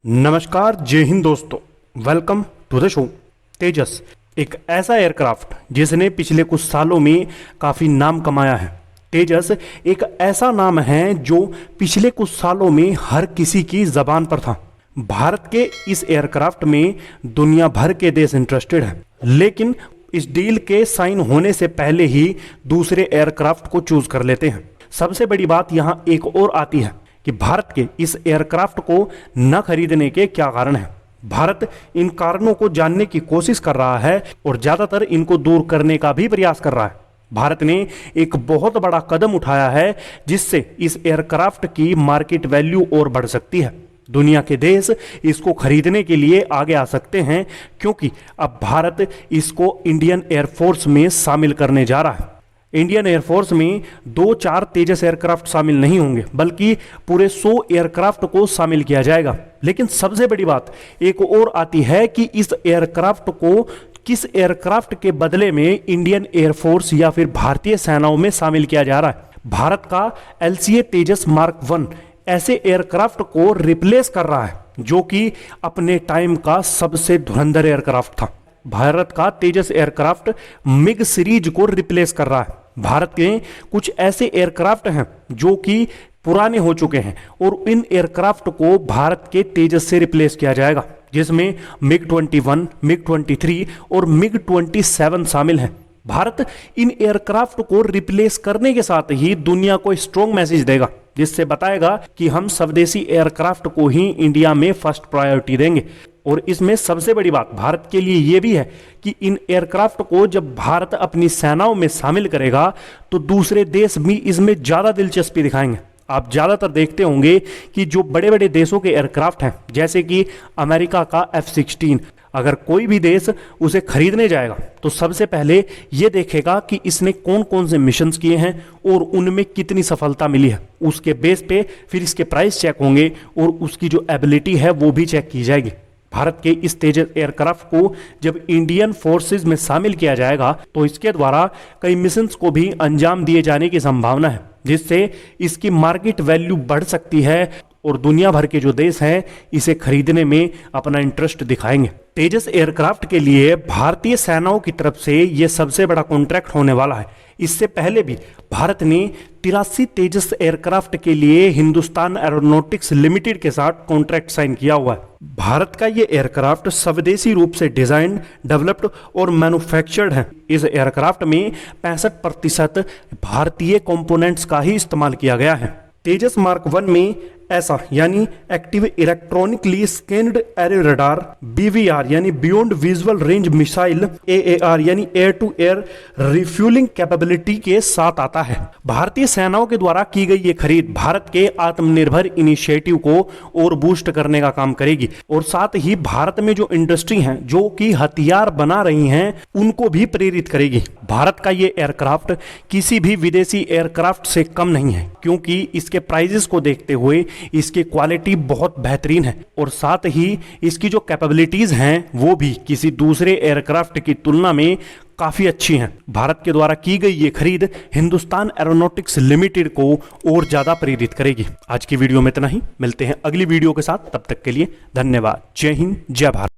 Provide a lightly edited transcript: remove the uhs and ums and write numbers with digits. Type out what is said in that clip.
नमस्कार, जय हिंद दोस्तों। Welcome to the show. Tejas एक ऐसा एयरक्राफ्ट जिसने पिछले कुछ सालों में काफ़ी नाम कमाया है। तेजस एक ऐसा नाम है जो पिछले कुछ सालों में हर किसी की ज़बान पर था। भारत के इस एयरक्राफ्ट में दुनिया भर के देश इंटरेस्टेड हैं, लेकिन इस डील के साइन होने से पहले ही दूसरे एयरक्राफ्ट को चूज कर लेते हैं। सबसे बड़ी बात यहाँ एक और आती है कि भारत के इस एयरक्राफ्ट को न खरीदने के क्या कारण हैं। भारत इन कारणों को जानने की कोशिश कर रहा है और ज्यादातर इनको दूर करने का भी प्रयास कर रहा है। भारत ने एक बहुत बड़ा कदम उठाया है जिससे इस एयरक्राफ्ट की मार्केट वैल्यू और बढ़ सकती है। दुनिया के देश इसको खरीदने के लिए आगे आ सकते हैं क्योंकि अब भारत इसको इंडियन एयरफोर्स में शामिल करने जा रहा है। इंडियन एयरफोर्स में 2-4 तेजस एयरक्राफ्ट शामिल नहीं होंगे, बल्कि पूरे 100 एयरक्राफ्ट को शामिल किया जाएगा। लेकिन सबसे बड़ी बात एक और आती है कि इस एयरक्राफ्ट को किस एयरक्राफ्ट के बदले में इंडियन एयरफोर्स या फिर भारतीय सेनाओं में शामिल किया जा रहा है। भारत का LCA तेजस मार्क 1 ऐसे एयरक्राफ्ट को रिप्लेस कर रहा है जो कि अपने टाइम का सबसे धुरंधर एयरक्राफ्ट था। भारत का तेजस एयरक्राफ्ट मिग सीरीज को रिप्लेस कर रहा है। भारत के कुछ ऐसे एयरक्राफ्ट हैं जो कि पुराने हो चुके हैं और इन एयरक्राफ्ट को भारत के तेजस से रिप्लेस किया जाएगा, जिसमें मिग 21, मिग 23 और मिग 27 शामिल हैं। भारत इन एयरक्राफ्ट को रिप्लेस करने के साथ ही दुनिया को स्ट्रॉन्ग मैसेज देगा, जिससे बताएगा कि हम स्वदेशी एयरक्राफ्ट को ही इंडिया में फर्स्ट प्रायोरिटी देंगे। और इसमें सबसे बड़ी बात भारत के लिए यह भी है कि इन एयरक्राफ्ट को जब भारत अपनी सेनाओं में शामिल करेगा तो दूसरे देश भी इसमें ज़्यादा दिलचस्पी दिखाएंगे। आप ज़्यादातर देखते होंगे कि जो बड़े बड़े देशों के एयरक्राफ्ट हैं, जैसे कि अमेरिका का F-16, अगर कोई भी देश उसे खरीदने जाएगा तो सबसे पहले ये देखेगा कि इसने कौन कौन से मिशंस किए हैं और उनमें कितनी सफलता मिली है। उसके बेस पे फिर इसके प्राइस चेक होंगे और उसकी जो एबिलिटी है वो भी चेक की जाएगी। भारत के इस तेजस एयरक्राफ्ट को जब इंडियन फोर्सेस में शामिल किया जाएगा तो इसके द्वारा कई मिशंस को भी अंजाम दिए जाने की संभावना है, जिससे इसकी मार्केट वैल्यू बढ़ सकती है और दुनिया भर के जो देश हैं इसे खरीदने में अपना इंटरेस्ट दिखाएंगे। तेजस एयरक्राफ्ट के लिए भारतीय सेनाओं की तरफ से यह सबसे बड़ा कॉन्ट्रैक्ट होने वाला है। इससे पहले भी भारत ने 83 तेजस एयरक्राफ्ट के लिए हिंदुस्तान एरोनॉटिक्स लिमिटेड के साथ कॉन्ट्रैक्ट साइन किया हुआ है। भारत का ये एयरक्राफ्ट स्वदेशी रूप से डिजाइन, डेवलप्ड और मैन्युफैक्चर्ड है। इस एयरक्राफ्ट में 65% भारतीय कंपोनेंट्स का ही इस्तेमाल किया गया है। तेजस मार्क 1 में ऐसा यानी active electronically scanned array radar, BVR यानी beyond visual range missile, AAR यानी air to air refuelling capability के साथ आता है। भारतीय सेनाओं के द्वारा की गई ये खरीद भारत के आत्मनिर्भर इनिशिएटिव को और बूस्ट करने का काम करेगी और साथ ही भारत में जो इंडस्ट्री हैं जो कि हथियार बना रही हैं उनको भी प्रेरित करेगी। भारत का ये एयरक्राफ्ट किसी भी विदेशी एयरक्राफ्ट से कम नहीं है, क्योंकि इसके प्राइजेस को देखते हुए इसकी क्वालिटी बहुत बेहतरीन है और साथ ही इसकी जो कैपेबिलिटीज हैं वो भी किसी दूसरे एयरक्राफ्ट की तुलना में काफी अच्छी हैं। भारत के द्वारा की गई ये खरीद हिंदुस्तान एरोनॉटिक्स लिमिटेड को और ज्यादा प्रेरित करेगी। आज की वीडियो में इतना ही, मिलते हैं अगली वीडियो के साथ। तब तक के लिए धन्यवाद। जय हिंद, जय भारत।